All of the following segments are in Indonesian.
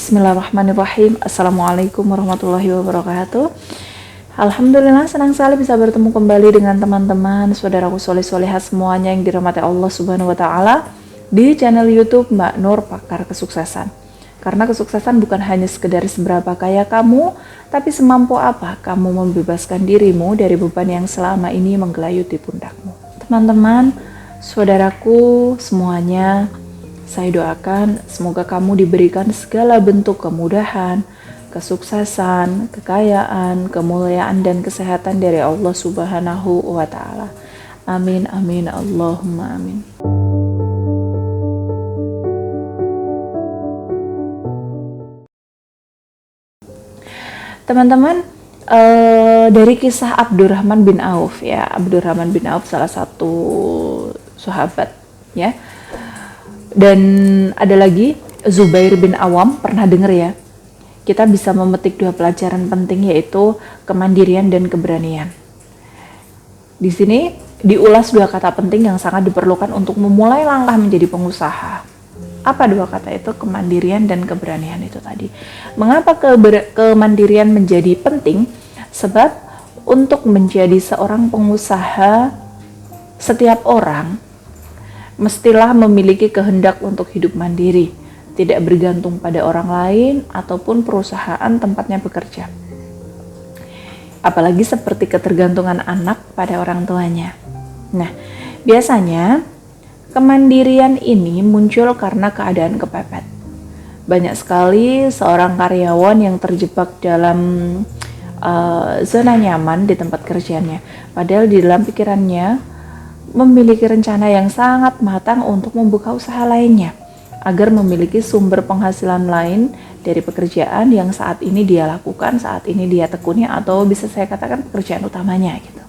Bismillahirrahmanirrahim. Assalamualaikum warahmatullahi wabarakatuh. Alhamdulillah senang sekali bisa bertemu kembali dengan teman-teman, saudaraku soleh-solehah semuanya yang dirahmati Allah Subhanahu wa taala di channel YouTube Mbak Nur Pakar Kesuksesan. Karena kesuksesan bukan hanya sekedar seberapa kaya kamu, tapi semampu apa kamu membebaskan dirimu dari beban yang selama ini menggelayuti pundakmu. Teman-teman, saudaraku semuanya, saya doakan semoga kamu diberikan segala bentuk kemudahan, kesuksesan, kekayaan, kemuliaan, dan kesehatan dari Allah Subhanahu wa Ta'ala. Amin, amin, Allahumma amin. Teman-teman, dari kisah Abdurrahman bin Auf ya, Abdurrahman bin Auf salah satu sahabat ya. Dan ada lagi Zubair bin Awam, pernah dengar ya? Kita bisa memetik dua pelajaran penting, yaitu kemandirian dan keberanian. Di sini diulas dua kata penting yang sangat diperlukan untuk memulai langkah menjadi pengusaha. Apa dua kata itu? Kemandirian dan keberanian itu tadi. Mengapa kemandirian menjadi penting? Sebab untuk menjadi seorang pengusaha, setiap orang mestilah memiliki kehendak untuk hidup mandiri, tidak bergantung pada orang lain ataupun perusahaan tempatnya bekerja. Apalagi seperti ketergantungan anak pada orang tuanya. Nah, biasanya kemandirian ini muncul karena keadaan kepepet. Banyak sekali seorang karyawan yang terjebak dalam zona nyaman di tempat kerjanya, padahal di dalam pikirannya memiliki rencana yang sangat matang untuk membuka usaha lainnya, agar memiliki sumber penghasilan lain dari pekerjaan yang saat ini dia lakukan, saat ini dia tekuni, atau bisa saya katakan pekerjaan utamanya gitu.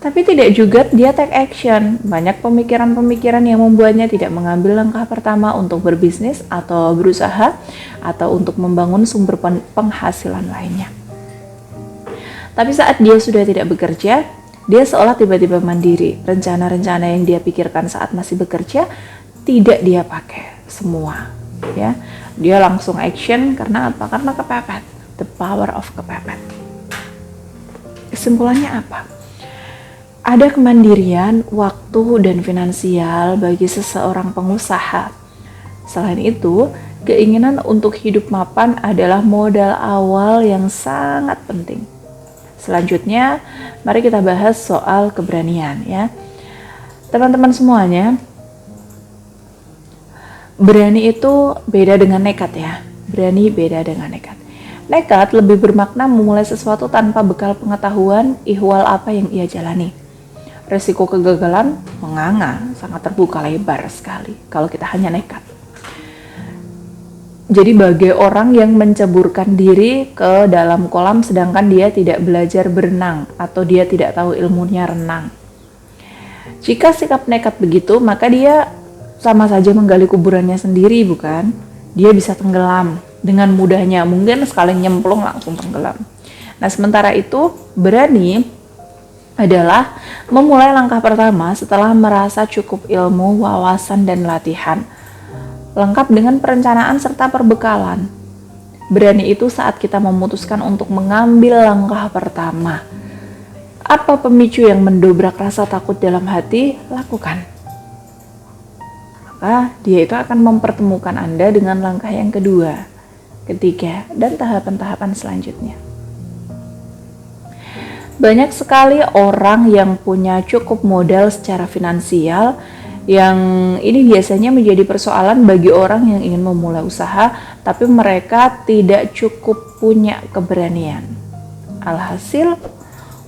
Tapi tidak juga dia take action. Banyak pemikiran-pemikiran yang membuatnya tidak mengambil langkah pertama untuk berbisnis atau berusaha atau untuk membangun sumber penghasilan lainnya. Tapi saat dia sudah tidak bekerja, dia seolah tiba-tiba mandiri. Rencana-rencana yang dia pikirkan saat masih bekerja tidak dia pakai semua, ya. Dia langsung action karena apa? Karena kepepet. The power of kepepet. Kesimpulannya apa? Ada kemandirian waktu dan finansial bagi seseorang pengusaha. Selain itu, keinginan untuk hidup mapan adalah modal awal yang sangat penting. Selanjutnya, mari kita bahas soal keberanian ya. Teman-teman semuanya, berani itu beda dengan nekat ya. Berani beda dengan nekat. Nekat lebih bermakna memulai sesuatu tanpa bekal pengetahuan ihwal apa yang ia jalani. Resiko kegagalan menganga, sangat terbuka lebar sekali kalau kita hanya nekat. Jadi bagai orang yang menceburkan diri ke dalam kolam sedangkan dia tidak belajar berenang atau dia tidak tahu ilmunya renang. Jika sikap nekat begitu, maka dia sama saja menggali kuburannya sendiri, bukan? Dia bisa tenggelam dengan mudahnya, mungkin sekali nyemplung langsung tenggelam. Nah, sementara itu berani adalah memulai langkah pertama setelah merasa cukup ilmu, wawasan, dan latihan, lengkap dengan perencanaan serta perbekalan. Berani itu saat kita memutuskan untuk mengambil langkah pertama. Apa pemicu yang mendobrak rasa takut dalam hati? Lakukan. Maka dia itu akan mempertemukan Anda dengan langkah yang kedua, ketiga, dan tahapan-tahapan selanjutnya. Banyak sekali orang yang punya cukup modal secara finansial, yang ini biasanya menjadi persoalan bagi orang yang ingin memulai usaha, tapi mereka tidak cukup punya keberanian. Alhasil,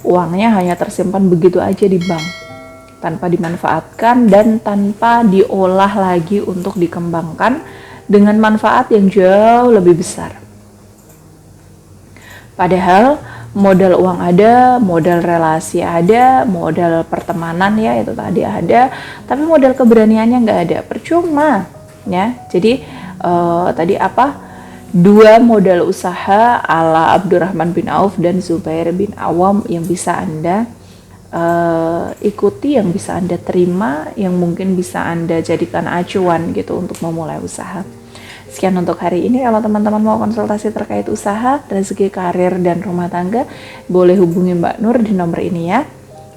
uangnya hanya tersimpan begitu aja di bank, tanpa dimanfaatkan dan tanpa diolah lagi untuk dikembangkan dengan manfaat yang jauh lebih besar. Padahal modal uang ada, modal relasi ada, modal pertemanan ya itu tadi ada, tapi modal keberaniannya nggak ada, percuma ya. Jadi tadi apa? Dua modal usaha ala Abdurrahman bin Auf dan Zubair bin Awam yang bisa Anda ikuti, yang bisa Anda terima, yang mungkin bisa Anda jadikan acuan gitu untuk memulai usaha. Sekian untuk hari ini. Kalau teman-teman mau konsultasi terkait usaha, rezeki, karir, dan rumah tangga, boleh hubungi Mbak Nur di nomor ini ya.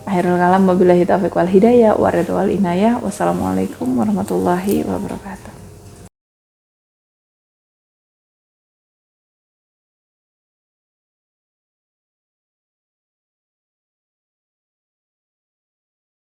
Akhirul kalam, wabillahi taufiq wal hidayah, wa ridwal inayah. Wassalamualaikum warahmatullahi wabarakatuh.